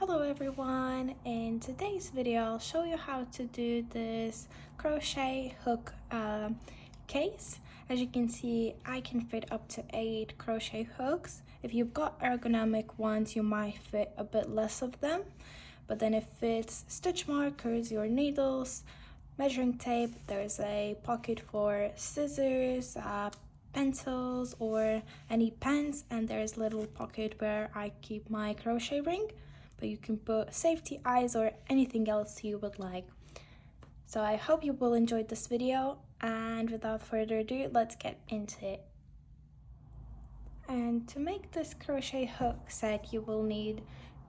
Hello everyone, in today's video I'll show you how to do this crochet hook case. As you can see, I can fit up to 8 crochet hooks. If you've got ergonomic ones, you might fit a bit less of them, but then if it's stitch markers, your needles, measuring tape, there's a pocket for scissors, pencils or any pens, and there's a little pocket where I keep my crochet ring, but you can put safety eyes or anything else you would like. So I hope you will enjoy this video, and without further ado, let's get into it. And to make this crochet hook set, you will need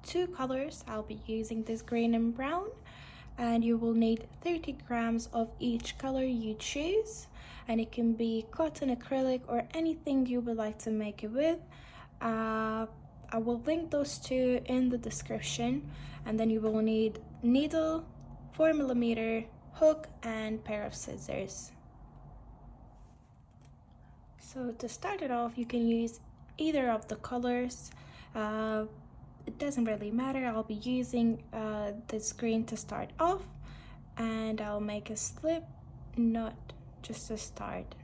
2 colors. I'll be using this green and brown, and you will need 30 grams of each color you choose, and it can be cotton, acrylic, or anything you would like to make it with. I will link those two in the description. And then you will need needle, 4mm hook, and pair of scissors. So to start it off, you can use either of the colors. It doesn't really matter. I'll be using this green to start off, and I'll make a slip knot just to start.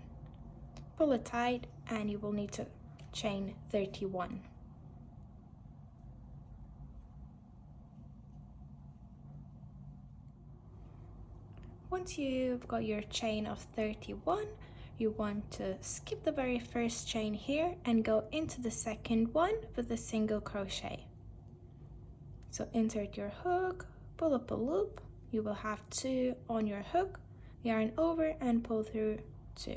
Pull it tight, and you will need to chain 31. Once you've got your chain of 31, you want to skip the very first chain here and go into the second one with a single crochet. So insert your hook, pull up a loop, you will have 2 on your hook, yarn over and pull through 2.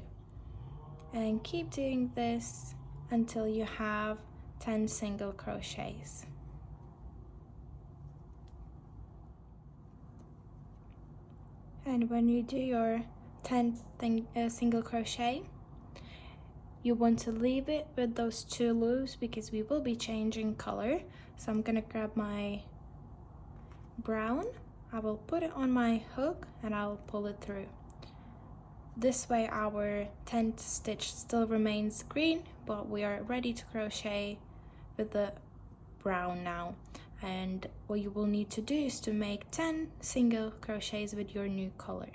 And keep doing this until you have 10 single crochets. And when you do your 10th single crochet, you want to leave it with those 2 loops because we will be changing color. So I'm gonna grab my brown, I will put it on my hook and I'll pull it through. This way our 10th stitch still remains green, but we are ready to crochet with the brown now. And what you will need to do is to make 10 single crochets with your new color.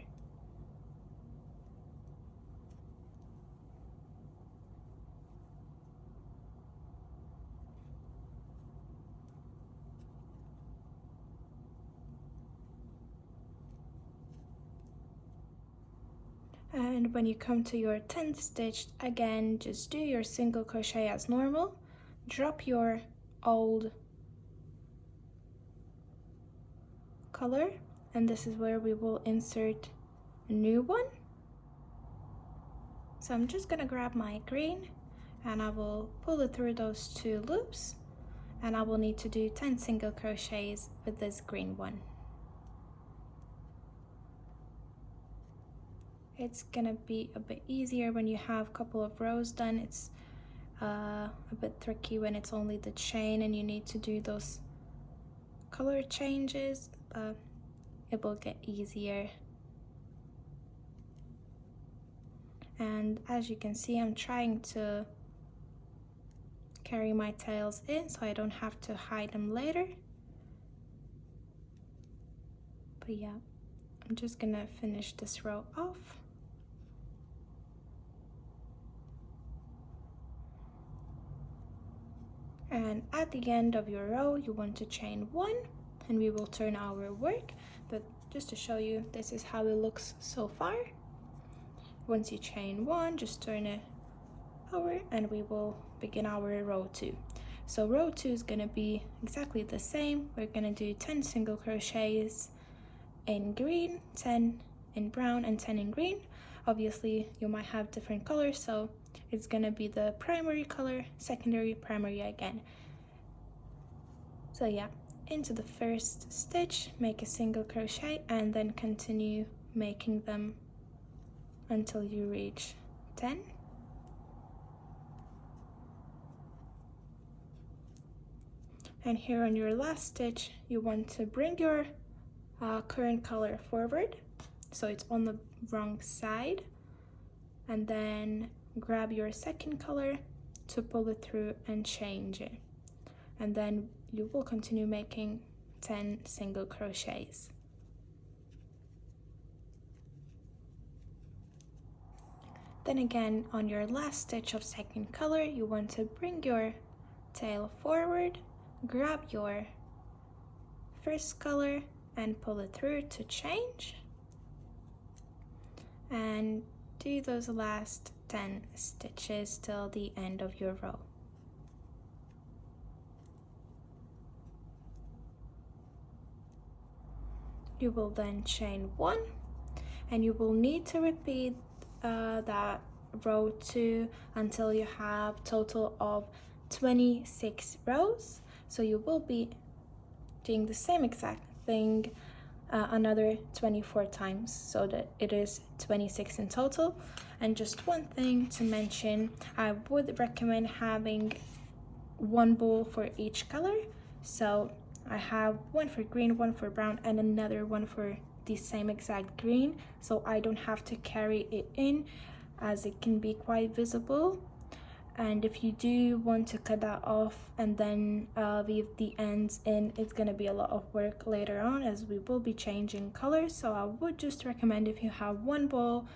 And when you come to your 10th stitch, again, just do your single crochet as normal, drop your old color, and this is where we will insert a new one. So I'm just gonna grab my green and I will pull it through those 2 loops, and I will need to do 10 single crochets with this green one. It's gonna be a bit easier when you have a couple of rows done. It's a bit tricky when it's only the chain and you need to do those color changes, but it will get easier. And as you can see, I'm trying to carry my tails in so I don't have to hide them later. But yeah, I'm just gonna finish this row off. And at the end of your row, you want to chain 1, and we will turn our work. But just to show you, this is how it looks so far. Once you chain 1, just turn it over and we will begin our row 2. So row 2 is going to be exactly the same. We're going to do 10 single crochets in green, 10 in brown, and 10 in green. Obviously you might have different colors, so it's going to be the primary color, secondary, primary again. So yeah, into the first stitch, make a single crochet and then continue making them until you reach 10. And here on your last stitch, you want to bring your current color forward so it's on the wrong side, and then grab your second color to pull it through and change it. And then you will continue making 10 single crochets. Then again, on your last stitch of second color, you want to bring your tail forward, grab your first color and pull it through to change, and do those last 10 stitches till the end of your row. You will then chain 1, and you will need to repeat that row 2 until you have total of 26 rows. So you will be doing the same exact thing another 24 times, so that it is 26 in total. And just one thing to mention, I would recommend having one ball for each color. So I have one for green, one for brown, and another one for the same exact green, so I don't have to carry it in, as it can be quite visible. And if you do want to cut that off and then leave the ends in, it's gonna be a lot of work later on, as we will be changing colors. So I would just recommend, if you have one ball,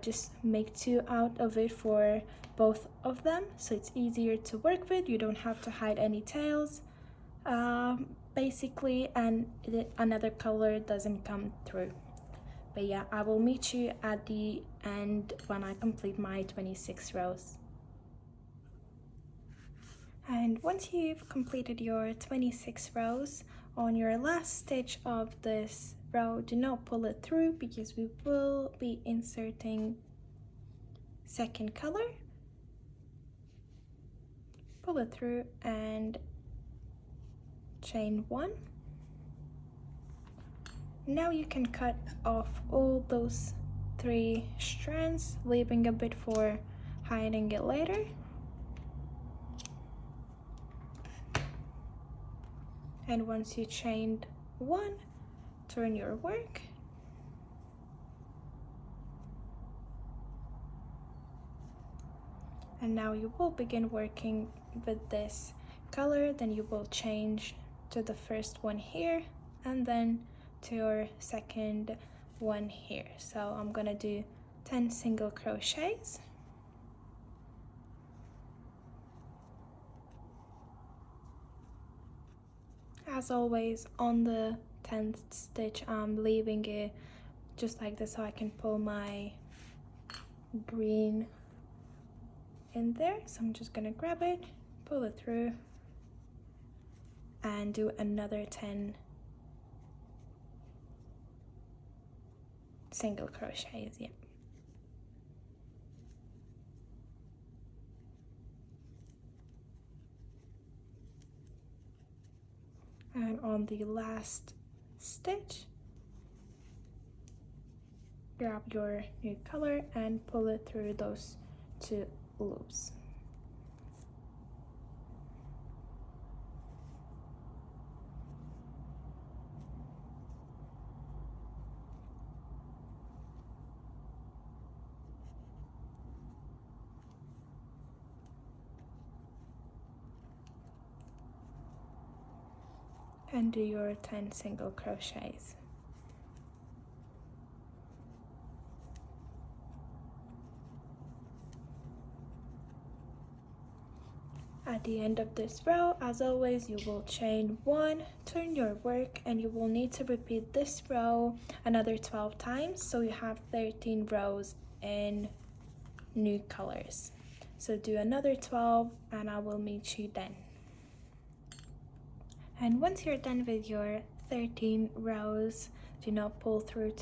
just make 2 out of it for both of them, so it's easier to work with. You don't have to hide any tails basically, and another color doesn't come through. But yeah, I will meet you at the end when I complete my 26 rows. And once you've completed your 26 rows, on your last stitch of this row, do not pull it through, because we will be inserting second color. Pull it through and chain 1. Now you can cut off all those 3 strands, leaving a bit for hiding it later. And once you chained 1, turn your work. And now you will begin working with this color, then you will change to the first one here, and then to your second one here. So I'm gonna do 10 single crochets. As always, on the 10th stitch, I'm leaving it just like this so I can pull my green in there. So I'm just gonna grab it, pull it through, and do another 10 single crochets. Yeah. And on the last stitch, grab your new color and pull it through those 2 loops. And do your 10 single crochets. At the end of this row, as always, you will chain 1, turn your work, and you will need to repeat this row another 12 times, so you have 13 rows in new colors. So do another 12 and I will meet you then. And once you're done with your 13 rows, do not pull through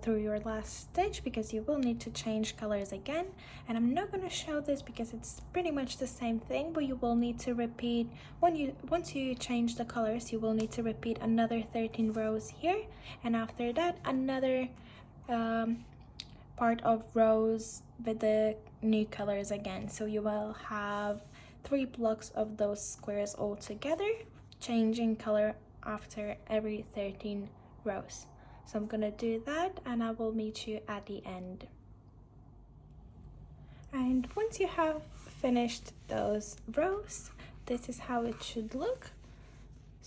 your last stitch, because you will need to change colors again. And I'm not going to show this because it's pretty much the same thing, but you will need to repeat once you change the colors, you will need to repeat another 13 rows here, and after that another part of rows with the new colors again. So you will have 3 blocks of those squares all together, changing color after every 13 rows. So I'm gonna do that and I will meet you at the end. And once you have finished those rows, this is how it should look.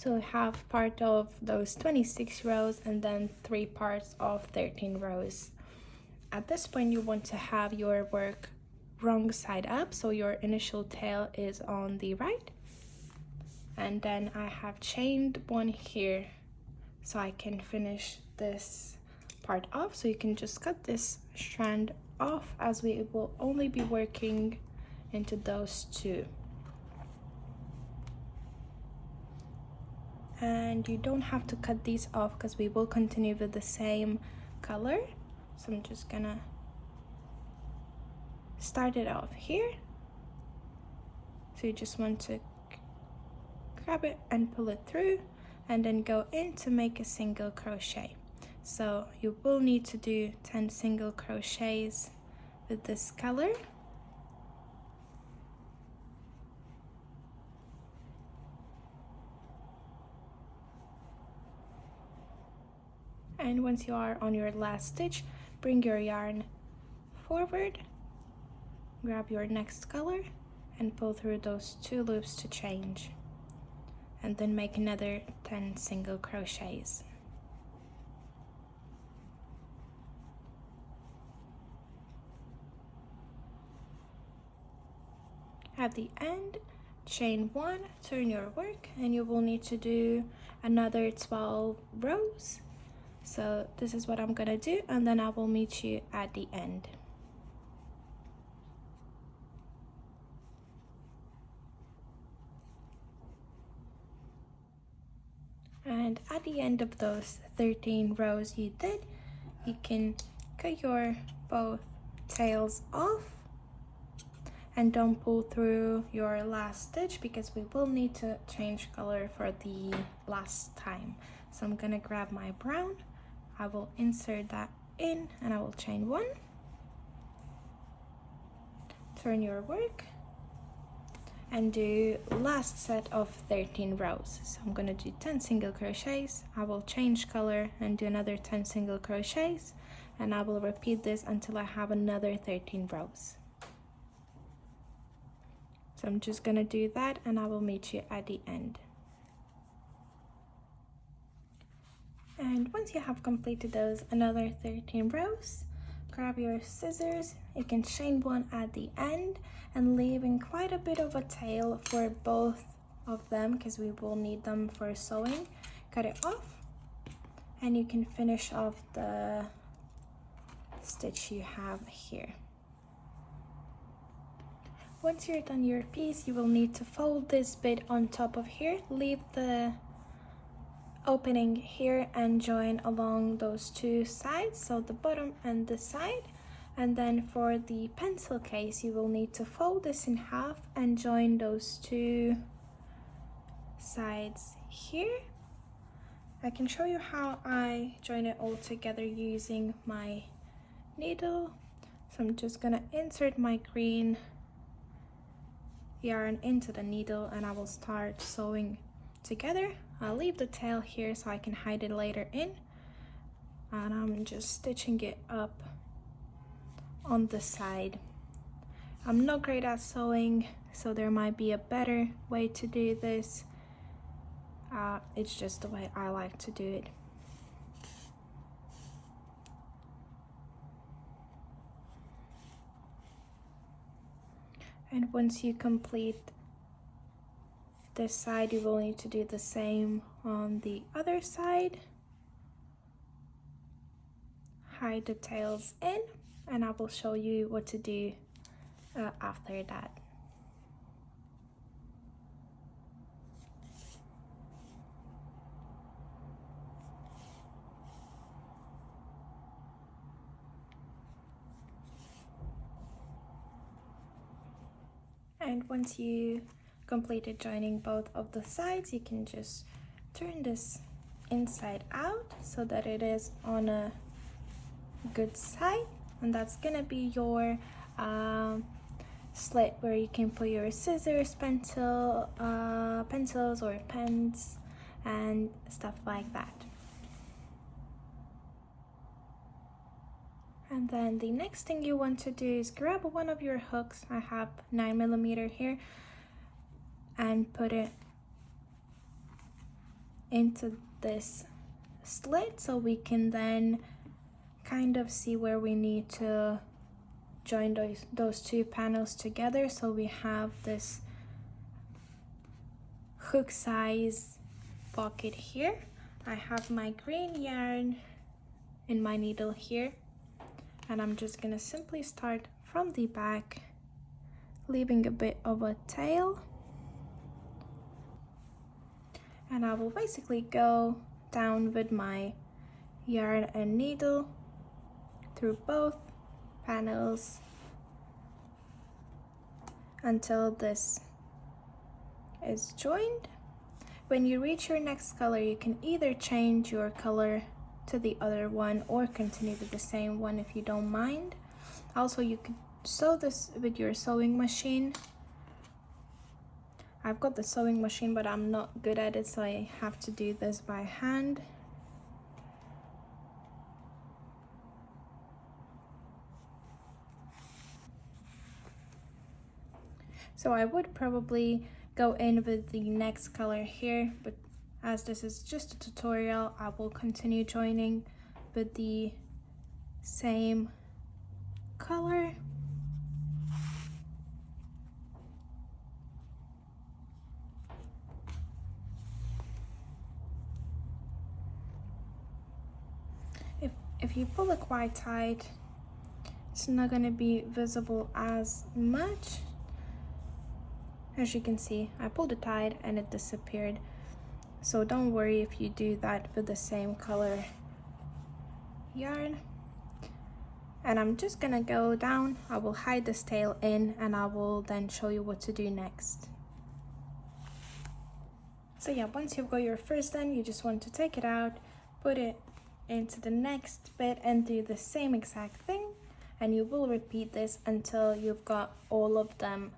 So we have part of those 26 rows and then 3 parts of 13 rows. At this point, you want to have your work wrong side up, so your initial tail is on the right. And then I have chained one here so I can finish this part off. So you can just cut this strand off, as we will only be working into those 2. And you don't have to cut these off because we will continue with the same color. So I'm just gonna start it off here. So you just want to grab it and pull it through and then go in to make a single crochet. So you will need to do 10 single crochets with this color. And once you are on your last stitch, bring your yarn forward, grab your next color and pull through those 2 loops to change, and then make another 10 single crochets. At the end, chain 1, turn your work, and you will need to do another 12 rows. So this is what I'm gonna do, and then I will meet you at the end. And at the end of those 13 rows you did, you can cut your both tails off and don't pull through your last stitch, because we will need to change color for the last time. So I'm gonna grab my brown, I will insert that in, and I will chain 1, turn your work, and do last set of 13 rows. So I'm gonna do 10 single crochets, I will change color and do another 10 single crochets, and I will repeat this until I have another 13 rows. So I'm just gonna do that, and I will meet you at the end. And once you have completed those another 13 rows, grab your scissors, you can chain 1 at the end and leaving quite a bit of a tail for both of them, because we will need them for sewing. Cut it off, and you can finish off the stitch you have here. Once you're done your piece, you will need to fold this bit on top of here, leave the opening here and join along those 2 sides, so the bottom and the side. And then for the pencil case, you will need to fold this in half and join those 2 sides here. I can show you how I join it all together using my needle. So I'm just gonna insert my green yarn into the needle, and I will start sewing together. I'll leave the tail here so I can hide it later in, and I'm just stitching it up on the side. I'm not great at sewing, so there might be a better way to do this. It's just the way I like to do it. And once you complete this side, you will need to do the same on the other side. Hide the tails in, and I will show you what to do after that. And once you completed joining both of the sides, you can just turn this inside out so that it is on a good side, and that's gonna be your slit where you can put your scissors, pencils or pens and stuff like that. And then the next thing you want to do is grab one of your hooks. I have 9mm here, and put it into this slit so we can then kind of see where we need to join those two panels together. So we have this hook size pocket here. I have my green yarn in my needle here, and I'm just gonna simply start from the back, leaving a bit of a tail, and I will basically go down with my yarn and needle through both panels until this is joined. When you reach your next color, you can either change your color to the other one or continue with the same one if you don't mind. Also, you could sew this with your sewing machine. I've got the sewing machine, but I'm not good at it, so I have to do this by hand. So I would probably go in with the next color here, but as this is just a tutorial, I will continue joining with the same color. If you pull it quite tight, it's not going to be visible as much. As you can see, I pulled it tight and it disappeared. So don't worry if you do that with the same color yarn. And I'm just gonna go down. I will hide this tail in and I will then show you what to do next. So yeah, once you've got your first done, you just want to take it out, put it into the next bit and do the same exact thing. And you will repeat this until you've got all of them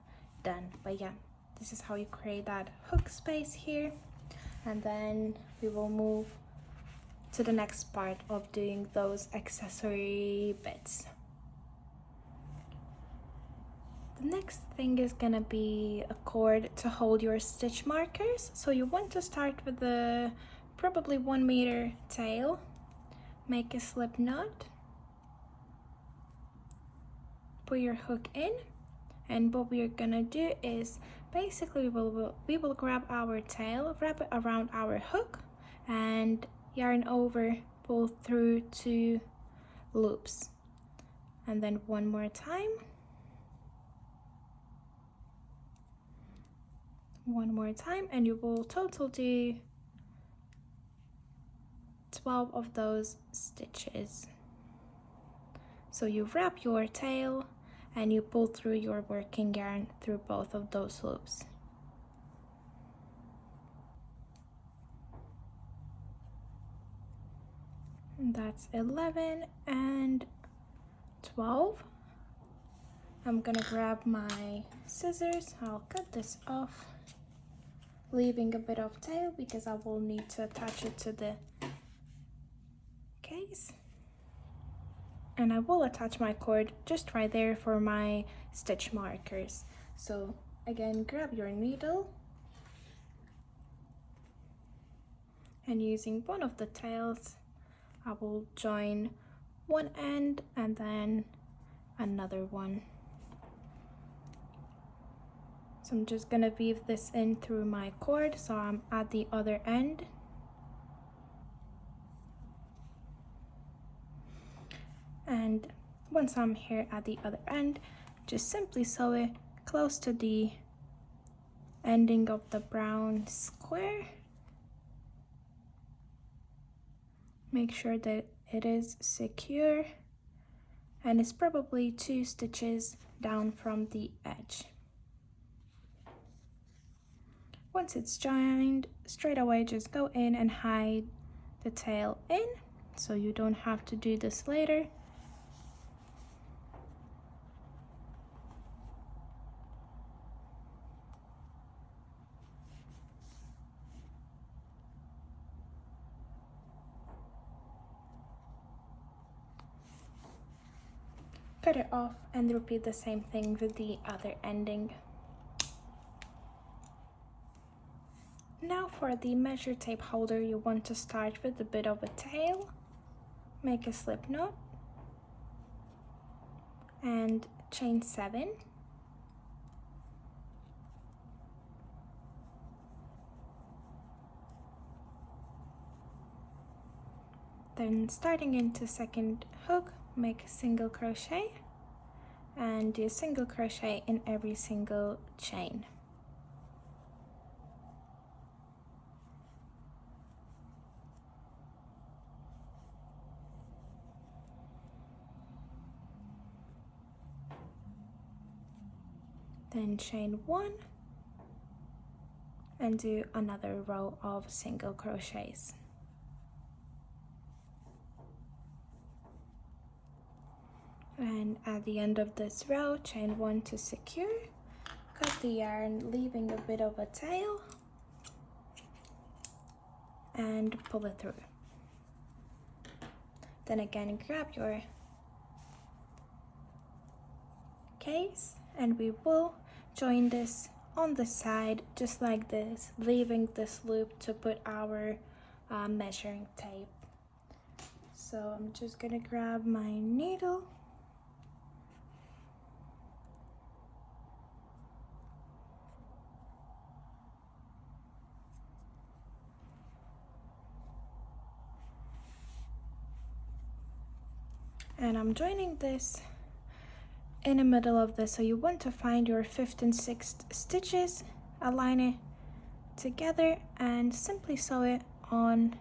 done. But yeah, this is how you create that hook space here, and then we will move to the next part of doing those accessory bits. The next thing is gonna be a cord to hold your stitch markers. So you want to start with the probably 1 meter tail, make a slip knot, put your hook in, and what we are gonna do is basically we will grab our tail, wrap it around our hook, and yarn over, pull through 2 loops, and then one more time, and you will total do 12 of those stitches. So you wrap your tail and you pull through your working yarn through both of those loops. And that's 11 and 12. I'm gonna grab my scissors. I'll cut this off, leaving a bit of tail because I will need to attach it to the case. And I will attach my cord just right there for my stitch markers. So again, grab your needle and using one of the tails, I will join one end and then another one. So I'm just gonna weave this in through my cord so I'm at the other end. And once I'm here at the other end, just simply sew it close to the ending of the brown square. Make sure that it is secure, and it's probably 2 stitches down from the edge. Once it's joined, straight away just go in and hide the tail in so you don't have to do this later. Cut it off and repeat the same thing with the other ending. Now for the measure tape holder, you want to start with a bit of a tail, make a slip knot, and chain 7. Then starting into second hook, make a single crochet and do a single crochet in every single chain. Then chain 1 and do another row of single crochets. And at the end of this row, chain 1 to secure, cut the yarn leaving a bit of a tail and pull it through. Then again grab your case and we will join this on the side just like this, leaving this loop to put our measuring tape. So I'm just gonna grab my needle and I'm joining this in the middle of this. So you want to find your 5th and 6th stitches, align it together and simply sew it on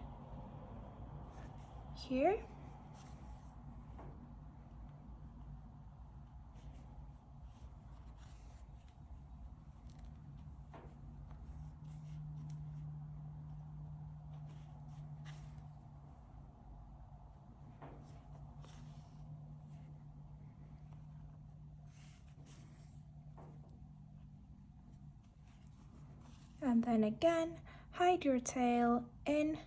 here. And then again, hide your tail in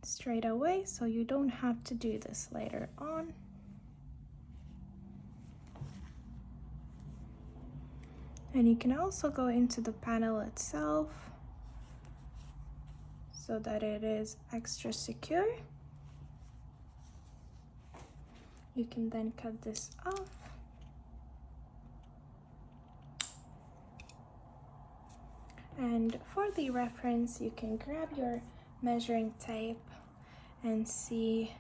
straight away so you don't have to do this later on. And you can also go into the panel itself so that it is extra secure. You can then cut this off. And for the reference, you can grab your measuring tape and see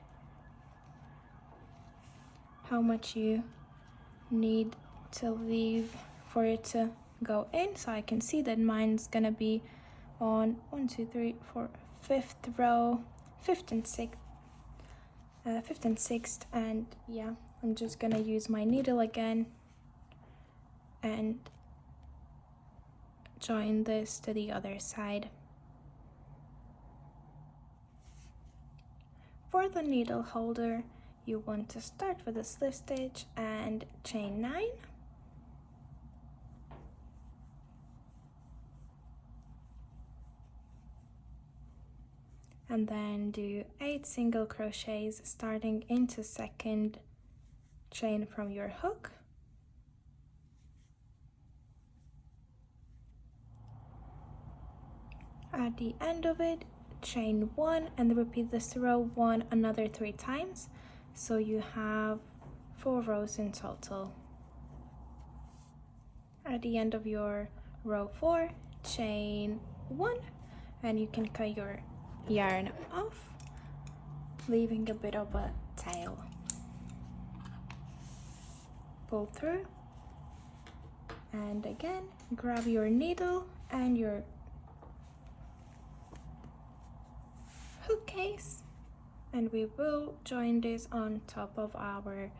how much you need to leave for it to go in. So I can see that mine's gonna be on 1, 2, 3, 4, 5th row, 5th and 6th, 5th and 6th, and yeah, I'm just gonna use my needle again and join this to the other side. For the needle holder, you want to start with a slip stitch and chain 9. And then do 8 single crochets starting into second chain from your hook. At the end of it, chain 1 and repeat this row 1 another 3 times, so you have 4 rows in total. At the end of your row 4, chain 1 and you can cut your yarn off, leaving a bit of a tail. Pull through and again grab your needle and your hook case and we will join this on top of our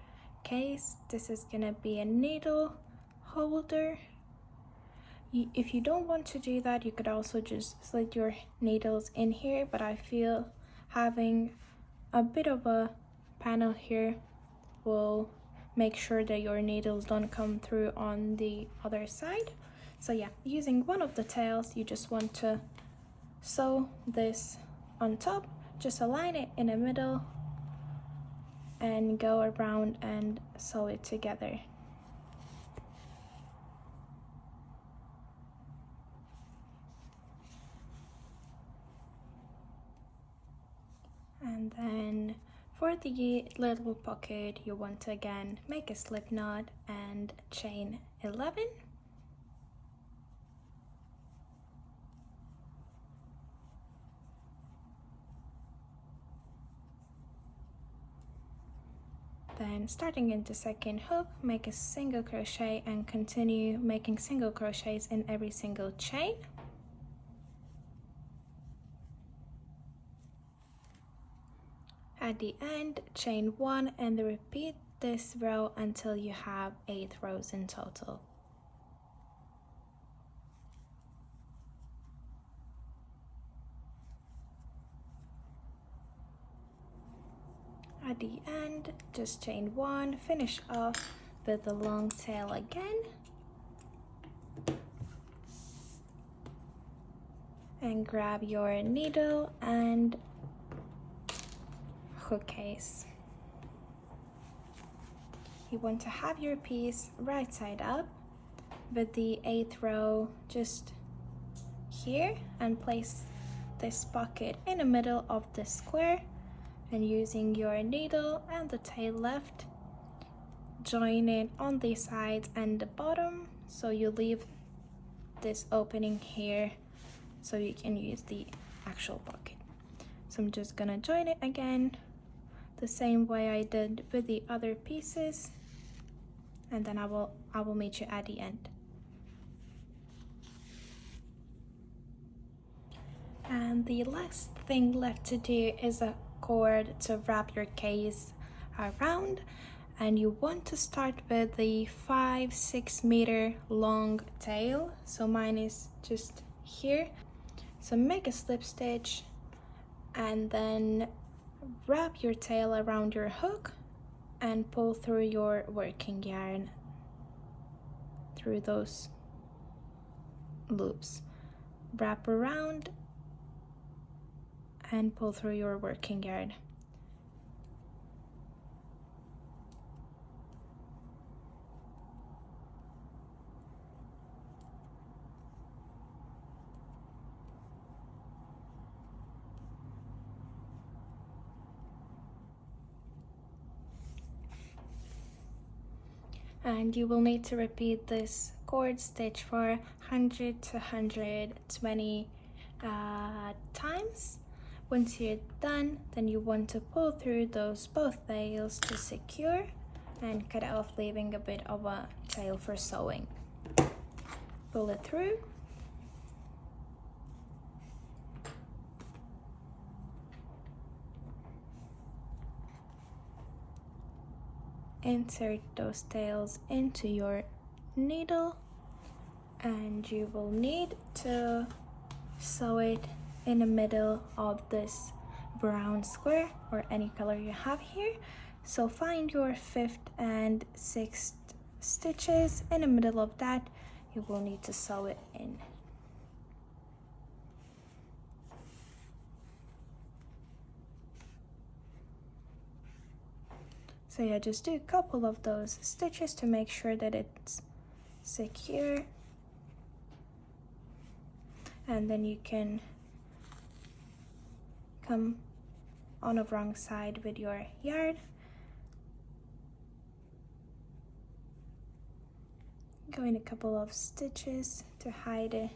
case. This is gonna be a needle holder. If you don't want to do that, you could also just slip your needles in here, but I feel having a bit of a panel here will make sure that your needles don't come through on the other side. So yeah, using one of the tails, you just want to sew this on top, just align it in the middle and go around and sew it together. And then for the little pocket, you want to again make a slip knot and chain 11. Then starting into second hook, make a single crochet and continue making single crochets in every single chain. At the end, chain 1 and repeat this row until you have 8 rows in total. At the end, just chain 1, finish off with the long tail again, and grab your needle and hook case. You want to have your piece right side up with the 8th row just here, and place this pocket in the middle of the square, and using your needle and the tail left, join it on the sides and the bottom, so you leave this opening here so you can use the actual pocket. So I'm just gonna join it again the same way I did with the other pieces, and then I will meet you at the end. And the last thing left to do is a cord to wrap your case around, and you want to start with the 5-6 meter long tail. So mine is just here. So make a slip stitch and then wrap your tail around your hook and pull through your working yarn through those loops. Wrap around and pull through your working yarn. And you will need to repeat this cord stitch for 100 to 120 times. Once you're done, then you want to pull through those both tails to secure and cut off, leaving a bit of a tail for sewing. Pull it through. Insert those tails into your needle, and you will need to sew it in the middle of this brown square or any color you have here. So find your 5th and 6th stitches. In the middle of that, you will need to sew it in. So yeah, just do a couple of those stitches to make sure that it's secure, and then you can come on the wrong side with your yarn. Go in a couple of stitches to hide it.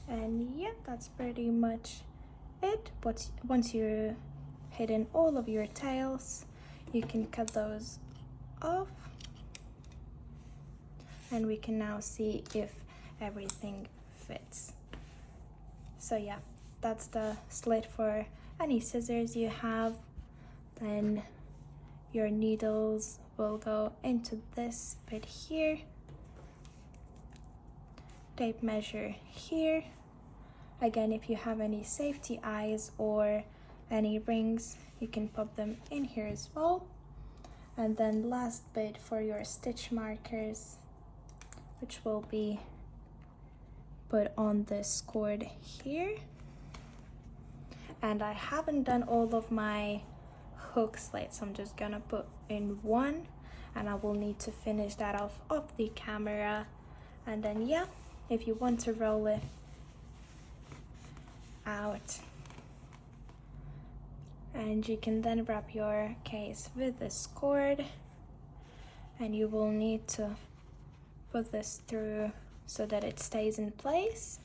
And yeah, that's pretty much it. But once you're hidden all of your tails, you can cut those off, and we can now see if everything fits. So yeah, that's the slit for any scissors you have. Then your needles will go into this bit here, tape measure here. Again, if you have any safety eyes or any rings, you can pop them in here as well. And then last bit for your stitch markers, which will be put on this cord here. And I haven't done all of my hook slits, so I'm just gonna put in one, and I will need to finish that off the camera, And then yeah, if you want to roll it out, and you can then wrap your case with this cord, and you will need to put this through so that it stays in place.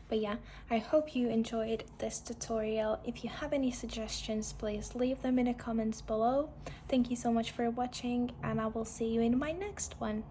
But yeah, I hope you enjoyed this tutorial. If you have any suggestions, please leave them in the comments below. Thank you so much for watching, and I will see you in my next one.